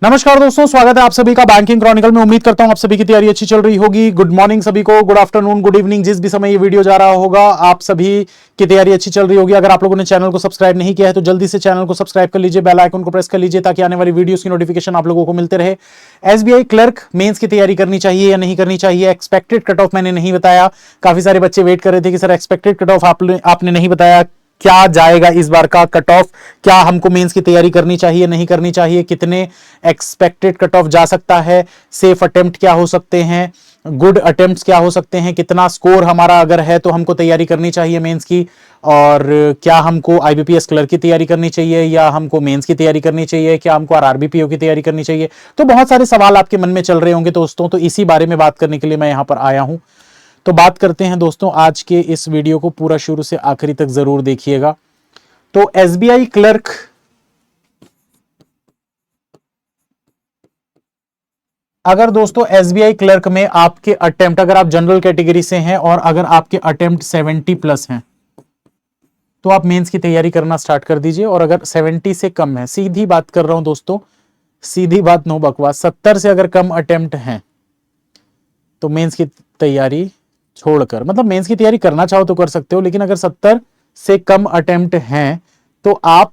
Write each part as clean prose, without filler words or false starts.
नमस्कार दोस्तों, स्वागत है आप सभी का बैंकिंग क्रॉनिकल में। उम्मीद करता हूं आप सभी की तैयारी अच्छी चल रही होगी। गुड मॉर्निंग सभी को, गुड आफ्टरनून, गुड इवनिंग, जिस भी समय ये वीडियो जा रहा होगा आप सभी की तैयारी अच्छी चल रही होगी। अगर आप लोगों ने चैनल को सब्सक्राइब नहीं किया है तो जल्दी से चैनल को सब्सक्राइब कर लीजिए, बेल आइकन को प्रेस कर लीजिए ताकि आने वाली वीडियोस की नोटिफिकेशन आप लोगों को मिलते रहे। एसबीआई क्लर्क मेंस की तैयारी करनी चाहिए या नहीं करनी चाहिए? एक्सपेक्टेड कट ऑफ मैंने नहीं बताया। काफी सारे बच्चे वेट कर रहे थे कि सर एक्सपेक्टेड कट ऑफ आपने नहीं बताया, क्या जाएगा इस बार का कट ऑफ, क्या हमको मेंस की तैयारी करनी चाहिए नहीं करनी चाहिए, कितने एक्सपेक्टेड कट ऑफ जा सकता है, सेफ अटेम्प्ट क्या हो सकते हैं, गुड अटेम्प्ट्स क्या हो सकते हैं, कितना स्कोर हमारा अगर है तो हमको तैयारी करनी चाहिए मेंस की, और क्या हमको आईबीपीएस क्लर्क की तैयारी करनी चाहिए या हमको मेंस की तैयारी करनी चाहिए, क्या हमको आरआरबी पीओ की तैयारी करनी चाहिए। तो बहुत सारे सवाल आपके मन में चल रहे होंगे दोस्तों, तो इसी बारे में बात करने के लिए मैं यहां पर आया हूं। तो बात करते हैं दोस्तों, आज के इस वीडियो को पूरा शुरू से आखिरी तक जरूर देखिएगा। तो एसबीआई क्लर्क अगर दोस्तों एसबीआई क्लर्क में आपके अटेम्प्ट, अगर आप जनरल कैटेगरी से हैं और अगर आपके अटेम्प्ट 70 प्लस हैं तो आप मेंस की तैयारी करना स्टार्ट कर दीजिए। और अगर 70 से कम है, सीधी बात कर रहा हूं दोस्तों, सीधी बात, नो बकवास, 70 से अगर कम अटेम्प्ट हैं तो मेंस की तैयारी छोड़कर, मतलब मेंस की तैयारी करना चाहो तो कर सकते हो, लेकिन अगर 70 से कम अटेम्प्ट हैं तो आप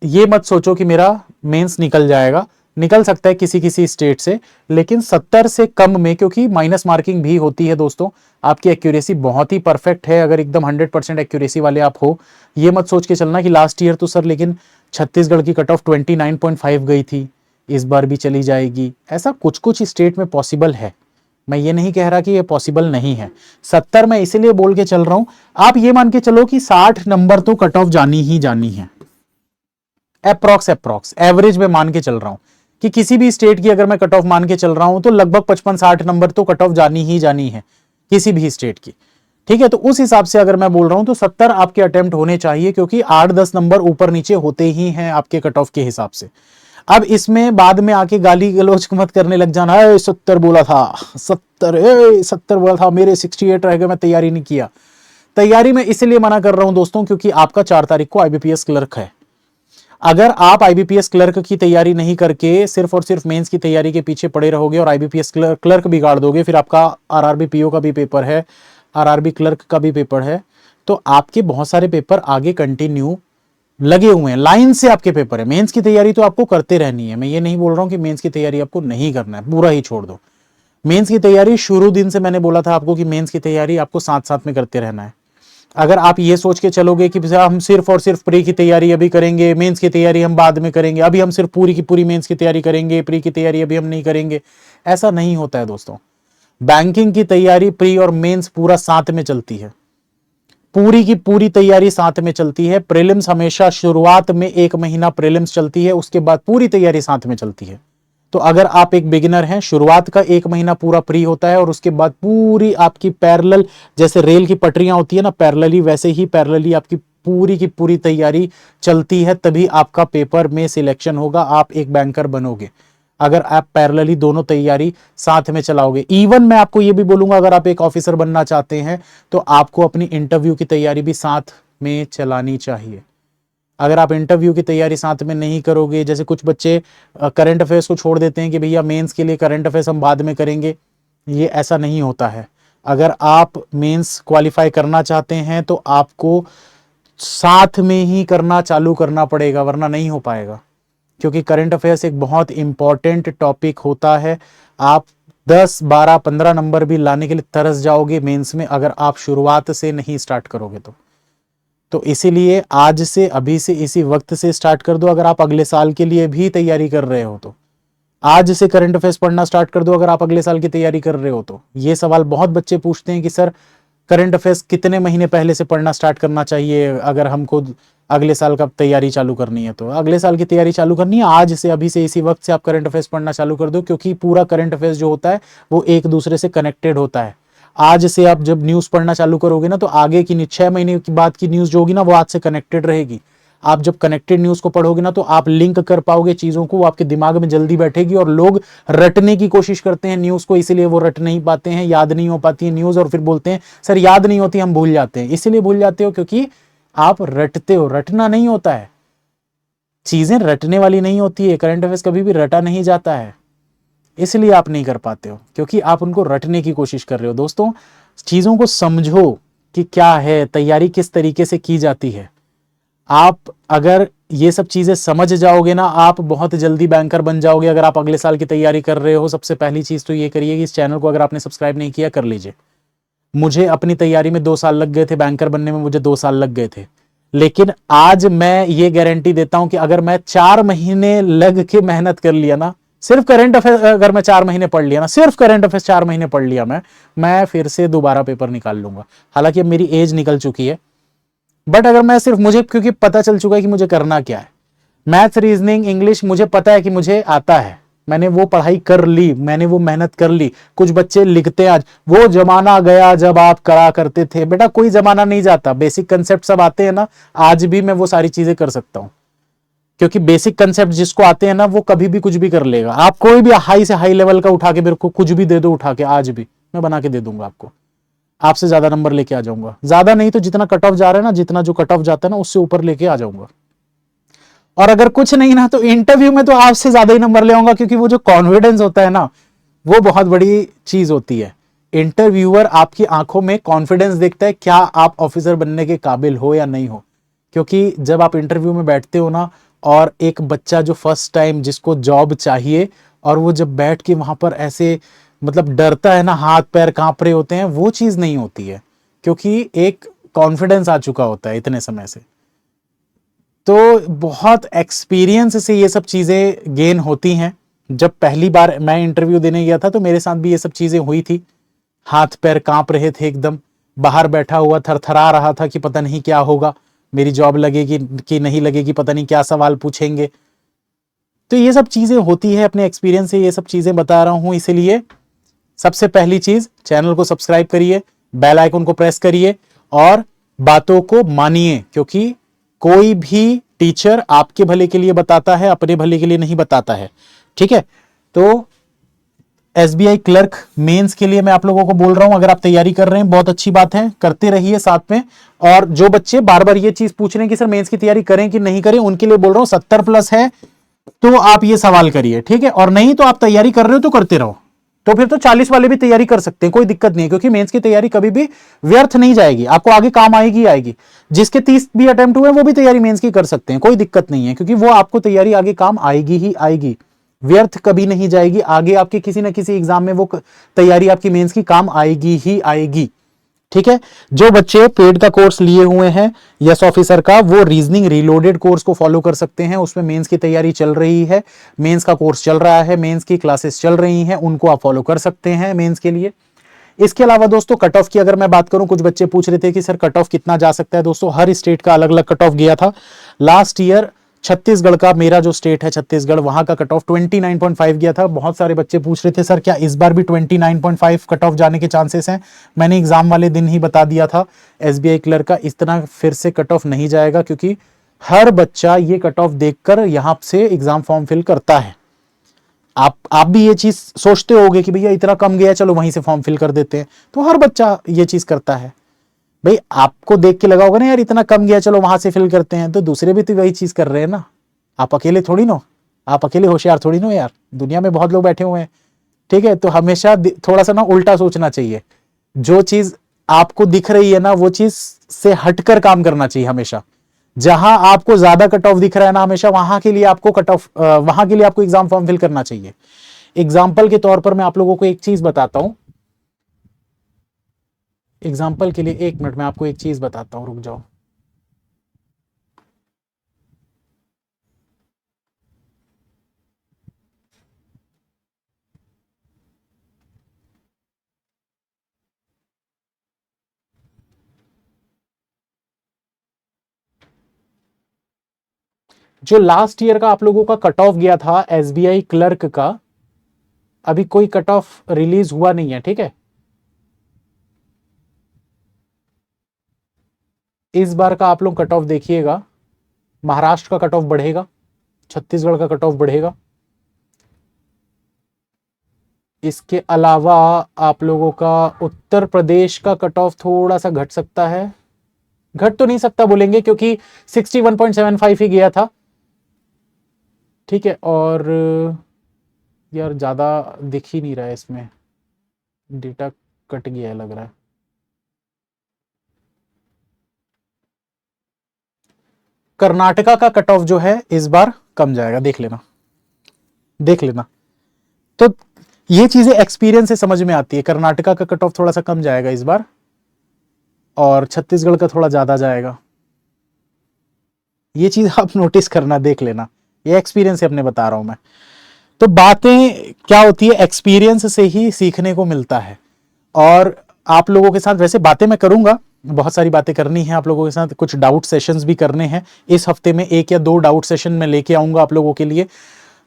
ये मत सोचो कि मेरा मेंस निकल जाएगा। निकल सकता है किसी किसी स्टेट से, लेकिन 70 से कम में, क्योंकि माइनस मार्किंग भी होती है दोस्तों। आपकी एक्यूरेसी बहुत ही परफेक्ट है, अगर एकदम 100% एक्यूरेसी वाले आप हो। ये मत सोच के चलना कि लास्ट ईयर तो सर लेकिन छत्तीसगढ़ की कट ऑफ 29.5 गई थी, इस बार भी चली जाएगी। ऐसा कुछ कुछ स्टेट में पॉसिबल है, मैं ये नहीं कह रहा कि ये पॉसिबल नहीं है। 70 मैं इसीलिए बोल के चल रहा हूं, आप ये मान के चलो कि 60 नंबर तो कट ऑफ जानी ही जानी है। अप्रॉक्स एवरेज में मान के चल रहा हूं कि किसी भी स्टेट की अगर मैं कट ऑफ मान के चल रहा हूं तो लगभग 55-60 नंबर तो कट ऑफ जानी ही जानी है किसी भी स्टेट की। ठीक है, तो उस हिसाब से अगर मैं बोल रहा हूं तो 70 आपके अटेम्प्ट होने चाहिए, क्योंकि 8-10 नंबर ऊपर नीचे होते ही हैं आपके कट ऑफ के हिसाब से। अब इसमें बाद में आके गाली गलौज मत करने लग जाना, 70 बोला था, 70 बोला था, मेरे 68 रह गए, मैं तैयारी नहीं किया। तैयारी में इसलिए मना कर रहा हूं दोस्तों क्योंकि आपका 4 तारीख को आईबीपीएस क्लर्क है। अगर आप आईबीपीएस क्लर्क की तैयारी नहीं करके सिर्फ और सिर्फ मेंस की तैयारी के पीछे पड़े रहोगे और आईबीपीएस क्लर्क बिगाड़ दोगे, फिर आपका आरआरबी पीओ का भी पेपर है, आरआरबी क्लर्क का भी पेपर है, तो आपके बहुत सारे पेपर आगे कंटिन्यू लगे हुए हैं, लाइन से आपके पेपर है। मेंस की तैयारी तो आपको करते रहनी है, मैं ये नहीं बोल रहा हूं कि मेंस की तैयारी आपको नहीं करना है, पूरा ही छोड़ दो। मेंस की तैयारी शुरू दिन से मैंने बोला था आपको कि मेंस की तैयारी आपको साथ साथ में करते रहना है। अगर आप ये सोच के चलोगे कि हम सिर्फ और सिर्फ प्री की तैयारी अभी करेंगे, मेंस की तैयारी हम बाद में करेंगे, अभी हम सिर्फ पूरी की पूरी मेंस की तैयारी करेंगे, प्री की तैयारी अभी हम नहीं करेंगे, ऐसा नहीं होता है दोस्तों। बैंकिंग की तैयारी प्री और मेंस पूरा साथ में चलती है, पूरी की पूरी तैयारी साथ में चलती है। प्रीलिम्स हमेशा शुरुआत में 1 महीना प्रीलिम्स चलती है, उसके बाद पूरी तैयारी साथ में चलती है। तो अगर आप एक बिगिनर हैं, शुरुआत का 1 महीना पूरा प्री होता है और उसके बाद पूरी आपकी पैरेलल, जैसे रेल की पटरियां होती है ना पैरेलली, वैसे ही पैरेलली आपकी पूरी की पूरी तैयारी चलती है, तभी आपका पेपर में सिलेक्शन होगा, आप एक बैंकर बनोगे। अगर आप पैरेलली दोनों तैयारी साथ में चलाओगे। इवन मैं आपको यह भी बोलूंगा, अगर आप एक ऑफिसर बनना चाहते हैं तो आपको अपनी इंटरव्यू की तैयारी भी साथ में चलानी चाहिए। अगर आप इंटरव्यू की तैयारी साथ में नहीं करोगे, जैसे कुछ बच्चे करंट अफेयर्स को छोड़ देते हैं कि भैया मेंस के लिए करंट अफेयर्स हम बाद में करेंगे, ये ऐसा नहीं होता है। अगर आप मेंस क्वालिफाई करना चाहते हैं तो आपको साथ में ही करना चालू करना पड़ेगा, वरना नहीं हो पाएगा, क्योंकि करंट अफेयर्स एक बहुत इंपॉर्टेंट टॉपिक होता है। आप 10, 12, 15 नंबर भी लाने के लिए तरस जाओगे मेंस में, अगर आप शुरुआत से नहीं स्टार्ट करोगे तो इसीलिए आज से, अभी से, इसी वक्त से स्टार्ट कर दो। अगर आप अगले साल के लिए भी तैयारी कर रहे हो तो आज से करंट अफेयर्स पढ़ना स्टार्ट कर दो, अगर आप अगले साल की तैयारी कर रहे हो तो। ये सवाल बहुत बच्चे पूछते हैं कि सर करंट अफेयर्स कितने महीने पहले से पढ़ना स्टार्ट करना चाहिए अगर हमको अगले साल का तैयारी चालू करनी है। तो अगले साल की तैयारी चालू करनी है आज से, अभी से, इसी वक्त से आप करंट अफेयर्स पढ़ना चालू कर दो, क्योंकि पूरा करंट अफेयर्स जो होता है वो एक दूसरे से कनेक्टेड होता है। आज से आप जब न्यूज पढ़ना चालू करोगे ना, तो आगे की 6 महीने की बाद की न्यूज जो होगी ना, वो आज से कनेक्टेड रहेगी। आप जब कनेक्टेड न्यूज को पढ़ोगे ना तो आप लिंक कर पाओगे चीजों को, वो आपके दिमाग में जल्दी बैठेगी। और लोग रटने की कोशिश करते हैं न्यूज को, इसीलिए वो रट नहीं पाते हैं, याद नहीं हो पाती है न्यूज, और फिर बोलते हैं सर याद नहीं होती, हम भूल जाते हैं। इसीलिए भूल जाते हो क्योंकि आप रटते हो, रटना नहीं होता है। चीजें रटने वाली नहीं होती है, करंट अफेयर्स कभी भी रटा नहीं जाता है, इसलिए आप नहीं कर पाते हो, क्योंकि आप उनको रटने की कोशिश कर रहे हो। दोस्तों, चीजों को समझो कि क्या है, तैयारी किस तरीके से की जाती है। आप अगर ये सब चीजें समझ जाओगे ना, आप बहुत जल्दी बैंकर बन जाओगे। अगर आप अगले साल की तैयारी कर रहे हो, सबसे पहली चीज तो ये करिए कि इस चैनल को अगर आपने सब्सक्राइब नहीं किया, कर लीजिए। मुझे अपनी तैयारी में 2 साल लग गए थे, बैंकर बनने में मुझे 2 साल लग गए थे, लेकिन आज मैं ये गारंटी देता हूं कि अगर मैं 4 महीने लग के मेहनत कर लिया ना, सिर्फ करंट अफेयर अगर मैं 4 महीने पढ़ लिया ना, सिर्फ करंट अफेयर 4 महीने पढ़ लिया मैं फिर से दोबारा पेपर निकाल लूंगा। हालांकि अब मेरी एज निकल चुकी है, बट अगर मैं सिर्फ, मुझे क्योंकि पता चल चुका है कि मुझे करना क्या है, मैथ्स, रीजनिंग, इंग्लिश मुझे पता है कि मुझे आता है, मैंने वो पढ़ाई कर ली, मैंने वो मेहनत कर ली। कुछ बच्चे लिखते हैं आज, वो जमाना गया जब आप करा करते थे। बेटा कोई जमाना नहीं जाता, बेसिक कंसेप्ट सब आते हैं ना, आज भी मैं वो सारी चीजें कर सकता हूं, क्योंकि बेसिक कंसेप्ट जिसको आते हैं ना, वो कभी भी कुछ भी कर लेगा। आप कोई भी हाई से हाई लेवल का उठा के मेरे को कुछ भी दे दो, उठा के आज भी मैं बना के दे दूंगा आपको, आपसे ज्यादा नंबर लेके आ जाऊंगा। ज्यादा नहीं तो जितना कट ऑफ जा रहा है ना, जितना जो कट ऑफ जाता है ना, उससे ऊपर लेके आ जाऊंगा। और अगर कुछ नहीं ना, तो इंटरव्यू में तो आपसे ज्यादा ही नंबर ले आऊंगा, क्योंकि वो जो कॉन्फिडेंस होता है ना, वो बहुत बड़ी चीज होती है। इंटरव्यूअर आपकी आंखों में कॉन्फिडेंस देखता है, क्या आप ऑफिसर बनने के काबिल हो या नहीं हो। क्योंकि जब आप इंटरव्यू में बैठते हो ना, और एक बच्चा जो फर्स्ट टाइम जिसको जॉब चाहिए, और वो जब बैठ के वहां पर ऐसे मतलब डरता है ना, हाथ पैर कांप रहे होते हैं, वो चीज नहीं होती है, क्योंकि एक कॉन्फिडेंस आ चुका होता है इतने समय से। तो बहुत एक्सपीरियंस से ये सब चीजें गेन होती हैं। जब पहली बार मैं इंटरव्यू देने गया था, तो मेरे साथ भी ये सब चीजें हुई थी, हाथ पैर कांप रहे थे एकदम, बाहर बैठा हुआ थरथरा रहा था कि पता नहीं क्या होगा, मेरी जॉब लगेगी कि नहीं लगेगी, पता नहीं क्या सवाल पूछेंगे। तो ये सब चीजें होती है, अपने एक्सपीरियंस से ये सब चीजें बता रहा हूं। इसीलिए सबसे पहली चीज, चैनल को सब्सक्राइब करिए, बेल आइकन को प्रेस करिए, और बातों को मानिए, क्योंकि कोई भी टीचर आपके भले के लिए बताता है, अपने भले के लिए नहीं बताता है। ठीक है, तो एसबीआई क्लर्क मेंस के लिए मैं आप लोगों को बोल रहा हूं, अगर आप तैयारी कर रहे हैं, बहुत अच्छी बात है, करते रहिए साथ में। और जो बच्चे बार बार ये चीज पूछ रहे हैं कि सर मेंस की तैयारी करें कि नहीं करें, उनके लिए बोल रहा हूं, 70 प्लस है तो आप ये सवाल करिए, ठीक है। और नहीं तो आप तैयारी कर रहे हो तो करते रहो, तो फिर तो 40 वाले भी तैयारी कर सकते हैं, कोई दिक्कत नहीं है, क्योंकि मेंस की तैयारी कभी भी व्यर्थ नहीं जाएगी, आपको आगे काम आएगी आएगी। जिसके 30 भी अटेम्प्ट हुए, वो भी तैयारी मेंस की कर सकते हैं, कोई दिक्कत नहीं है, क्योंकि वो आपको तैयारी आगे काम आएगी ही आएगी, व्यर्थ कभी नहीं जाएगी। आगे आपके किसी ना किसी एग्जाम में वो तैयारी आपकी मेंस की काम आएगी ही आएगी। ठीक है, जो बच्चे पेड का कोर्स लिए हुए हैं यस ऑफिसर का, वो रीजनिंग रीलोडेड कोर्स को फॉलो कर सकते हैं, उसमें मेंस की तैयारी चल रही है, मेंस का कोर्स चल रहा है, मेंस की क्लासेस चल रही हैं, उनको आप फॉलो कर सकते हैं मेंस के लिए। इसके अलावा दोस्तों, कट ऑफ की अगर मैं बात करूं, कुछ बच्चे पूछ रहे थे कि सर कट ऑफ कितना जा सकता है। दोस्तों, हर स्टेट का अलग अलग कट ऑफ गया था। लास्ट ईयर छत्तीसगढ़ का, मेरा जो स्टेट है छत्तीसगढ़, वहां का कट ऑफ 29.5 गया था। बहुत सारे बच्चे पूछ रहे थे सर क्या इस बार भी 29.5 कट ऑफ जाने के चांसेस हैं। मैंने एग्जाम वाले दिन ही बता दिया था, एसबीआई क्लर्क का इस तरह फिर से कट ऑफ नहीं जाएगा, क्योंकि हर बच्चा ये कट ऑफ देखकर यहां से एग्जाम फॉर्म फिल करता है। आप भी ये चीज सोचते होगे कि भैया इतना कम गया, चलो वहीं से फॉर्म फिल कर देते हैं, तो हर बच्चा ये चीज करता है। भाई आपको देख के लगा होगा ना, यार इतना कम गया, चलो वहां से फिल करते हैं, तो दूसरे भी तो वही चीज कर रहे हैं ना। आप अकेले थोड़ी ना, आप अकेले होशियार थोड़ी ना यार, दुनिया में बहुत लोग बैठे हुए हैं। ठीक है, तो हमेशा थोड़ा सा ना उल्टा सोचना चाहिए। जो चीज आपको दिख रही है ना, वो चीज से हटकर काम करना चाहिए हमेशा। जहां आपको ज्यादा कट ऑफ दिख रहा है ना, हमेशा वहां के लिए आपको कट ऑफ, वहां के लिए आपको एग्जाम फॉर्म फिल करना चाहिए। एग्जाम्पल के तौर पर मैं आप लोगों को एक चीज बताता हूं, एग्जाम्पल के लिए 1 मिनट में आपको एक चीज बताता हूं, रुक जाओ। जो लास्ट ईयर का आप लोगों का कट ऑफ गया था एसबीआई क्लर्क का, अभी कोई कट ऑफ रिलीज हुआ नहीं है, ठीक है। इस बार का आप लोग कट ऑफ देखिएगा, महाराष्ट्र का कट ऑफ बढ़ेगा, छत्तीसगढ़ का कट ऑफ बढ़ेगा। इसके अलावा आप लोगों का उत्तर प्रदेश का कट ऑफ थोड़ा सा घट सकता है, घट तो नहीं सकता बोलेंगे, क्योंकि 61.75 ही गया था। ठीक है। और यार ज़्यादा दिख ही नहीं रहा है इसमें, डेटा कट गया है लग रहा है। कर्नाटका का कट ऑफ जो है इस बार कम जाएगा, देख लेना, देख लेना। तो ये चीजें एक्सपीरियंस से समझ में आती है। कर्नाटका का कट ऑफ थोड़ा सा कम जाएगा इस बार, और छत्तीसगढ़ का थोड़ा ज्यादा जाएगा। ये चीज आप नोटिस करना, देख लेना, ये एक्सपीरियंस से अपने बता रहा हूं मैं। तो बातें क्या होती है, एक्सपीरियंस से ही सीखने को मिलता है। और आप लोगों के साथ वैसे बातें मैं करूंगा, बहुत सारी बातें करनी है आप लोगों के साथ, कुछ डाउट सेशंस भी करने हैं इस हफ्ते में। 1 या 2 डाउट सेशन मैं लेके आऊंगा आप लोगों के लिए।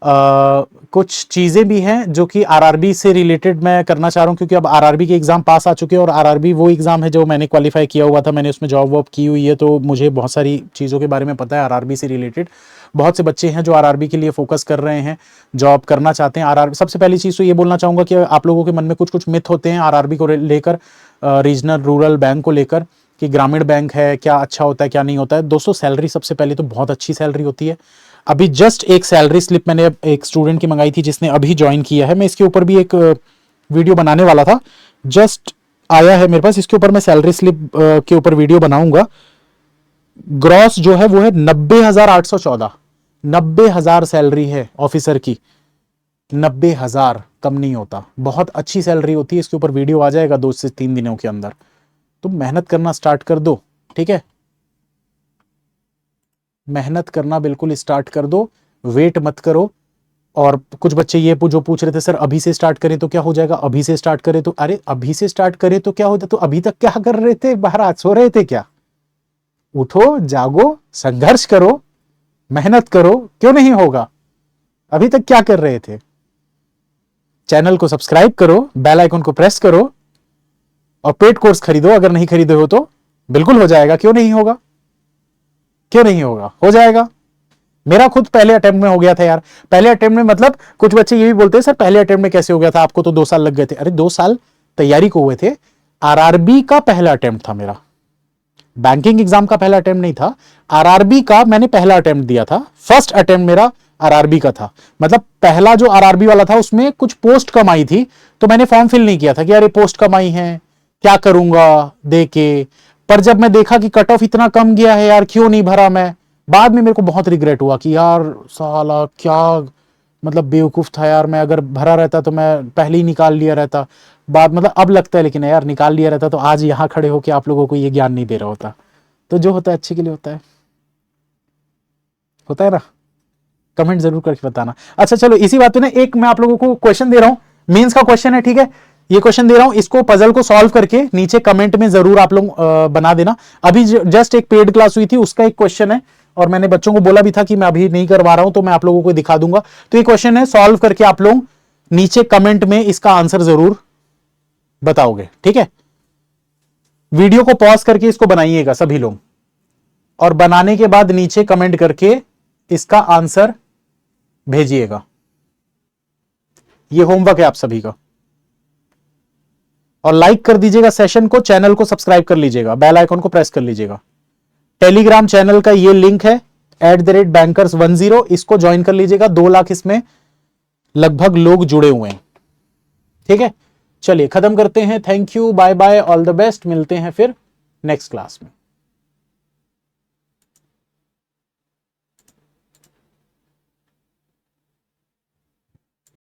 कुछ चीजें भी हैं जो कि आरआरबी से रिलेटेड मैं करना चाह रहा हूं, क्योंकि अब आरआरबी के एग्जाम पास आ चुके हैं, और आरआरबी वो एग्जाम है जो मैंने क्वालिफाई किया हुआ था, मैंने उसमें जॉब वॉब की हुई है, तो मुझे बहुत सारी चीजों के बारे में पता है आरआरबी से रिलेटेड। बहुत से बच्चे हैं जो आरआरबी के लिए फोकस कर रहे हैं, जॉब करना चाहते हैं आरआरबी। सबसे पहली चीज तो ये बोलना चाहूंगा कि आप लोगों के मन में कुछ कुछ मिथ होते हैं आरआरबी को लेकर, रीजनल रूरल बैंक को लेकर, कि ग्रामीण बैंक है क्या अच्छा होता है क्या नहीं होता है। दोस्तों सैलरी सबसे पहले तो बहुत अच्छी सैलरी होती है। अभी जस्ट एक सैलरी स्लिप मैंने एक स्टूडेंट की मंगाई थी जिसने अभी ज्वाइन किया है, मैं इसके ऊपर भी एक वीडियो बनाने वाला था, जस्ट आया है मेरे पास, इसके ऊपर मैं सैलरी स्लिप के ऊपर वीडियो बनाऊंगा। ग्रॉस जो है वो है 90,814, 90,000 सैलरी है ऑफिसर की, 90,000 कम नहीं होता, बहुत अच्छी सैलरी होती है। इसके ऊपर वीडियो आ जाएगा 2 से 3 दिनों के अंदर। तो मेहनत करना स्टार्ट कर दो, ठीक है, मेहनत करना बिल्कुल स्टार्ट कर दो, वेट मत करो। और कुछ बच्चे ये जो पूछ रहे थे सर अभी से स्टार्ट करें तो क्या हो जाएगा, अभी से स्टार्ट करें तो, अरे अभी से स्टार्ट करें तो क्या होता, तो अभी तक क्या कर रहे थे, बाहर आज सो रहे थे क्या? उठो, जागो, संघर्ष करो, मेहनत करो, क्यों नहीं होगा? अभी तक क्या कर रहे थे? चैनल को सब्सक्राइब करो, बेल आइकन को प्रेस करो, और पेड कोर्स खरीदो, अगर नहीं खरीदे हो तो बिल्कुल हो जाएगा, क्यों नहीं होगा, क्यों नहीं होगा, हो जाएगा। मेरा खुद पहले अटेम्प्ट में हो गया था यार। पहले अटेम्प्ट में मतलब कुछ बच्चे ये भी बोलते हैं सर पहले अटेम्प्ट में कैसे हो गया था, आपको तो 2 साल लग गए थे। अरे 2 साल तैयारी को हुए थे। आरआरबी का पहला अटेम्प्ट था मेरा, बैंकिंग एग्जाम का पहला अटेम्प्ट नहीं था, आरआरबी का मैंने पहला अटेम्प्ट दिया था। फर्स्ट अटेम्प्ट मेरा आरआरबी का था, मतलब पहला जो आरआरबी वाला था उसमें कुछ पोस्ट कम आई थी, तो मैंने फॉर्म फिल नहीं किया था कि यार ये पोस्ट कम आई है, क्या करूंगा दे के। पर जब मैं देखा कि कट ऑफ इतना कम गया है यार, क्यों नहीं भरा मैं, बाद में मेरे को बहुत रिग्रेट हुआ कि यार साला क्या मतलब बेवकूफ था यार, मैं अगर भरा रहता तो मैं पहले ही निकाल लिया रहता। बाद मतलब अब लगता है लेकिन यार निकाल लिया रहता तो आज यहां खड़े होकर आप लोगों को ये ज्ञान नहीं दे रहा होता। तो जो होता है अच्छे के लिए होता है ना। कमेंट जरूर करके बताना। अच्छा चलो इसी बात पे ना एक मैं आप लोगों को क्वेश्चन दे रहा हूं, मेंस का क्वेश्चन है, ठीक है, ये क्वेश्चन दे रहा हूं, इसको पजल को सॉल्व करके नीचे कमेंट में जरूर आप लोग बना देना। अभी जस्ट एक पेड क्लास हुई थी, उसका एक क्वेश्चन है, और मैंने बच्चों को बोला भी था कि मैं अभी नहीं करवा रहा हूं, तो मैं आप लोगों को दिखा दूंगा। तो ये क्वेश्चन है, सॉल्व करके आप लोग नीचे कमेंट में इसका आंसर जरूर बताओगे, ठीक है। वीडियो को पॉज करके इसको बनाइएगा सभी लोग, और बनाने के बाद नीचे कमेंट करके इसका आंसर भेजिएगा। ये होमवर्क है आप सभी का। और लाइक कर दीजिएगा सेशन को, चैनल को सब्सक्राइब कर लीजिएगा, बेल आइकन को प्रेस कर लीजिएगा। टेलीग्राम चैनल का ये लिंक है @bankers10, इसको ज्वाइन कर लीजिएगा। 2 लाख इसमें लगभग लोग जुड़े हुए हैं, ठीक है। चलिए खत्म करते हैं, thank you, bye bye, all the best, मिलते हैं फिर नेक्स्ट क्लास में।